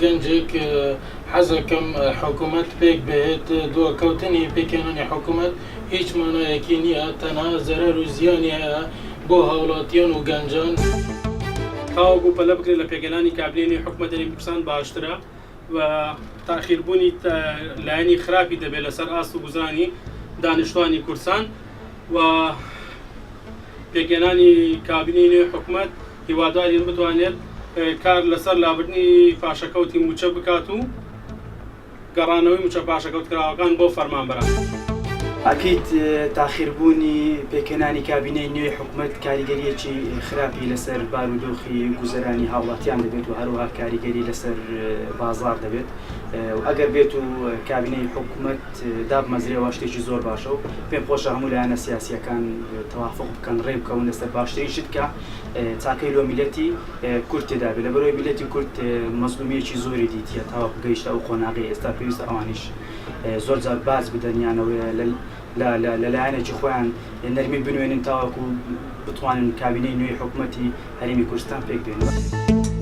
گەنجێک حەزەکەم حکوومەت پێک بێت دووەکەوتنی پێکێنانی حکوومەت هیچ مانایەکی نییە، تەنها زەرەر و زیانی هەیە بۆ هاوڵاتیان و گەنجان. تاوەکو پەلە بکرێت لە پێگەلانی کابینەی حکوومەت هەرێمی کوردستان باشترە و تاخیربوونی لایەنی خراپی دەبێت لەسەر ئاست و گوزانی دانیشتوانی کوردستان و پێگەلانی کابینەی نوێی حکوومەت هیوادارین بتوانێت کار لەسەر لابردنی پاشەکەوتی موچە بکات و گەڕانەوەی موچە پاشەکەوتکراوەکان بۆ فەرمانبەران. ئەکەیت تاخیربوونی پێکێنانی کابینەی نوێی حکوومەت کاریگەریەکی خراپی لەسەر بارودۆخی گوزەرانی هاوڵاتیان دەبێت و هەروەها کاریگەری لەسەر بازار دەبێت و ئەگەر بێت و کابینەی حکوومەت دابمەزرێەوە شتێکی زۆر باشە و پێم خۆشە هەموو لایەنە سیاسیەکان تەوافق بکەن ڕێ بکەون لەسەر باشترین شت کە چاکەی لۆ میلەتی کورد تێدا بێت لەبەرەوەی میلەتی کورد مەزلومیەکی زۆری دیتیە تاوەکو گەیشتە ئەو خۆناغی ئێستا پێویستە ئەوانیش زۆر جار باز بدەنیانەوە لەلایەنێکی خۆیان نەرمی بنوێنن تاوەکو بتوانن کابینەی نوێی حکوومەتی هەرێمی کوردستان پێک بێنن.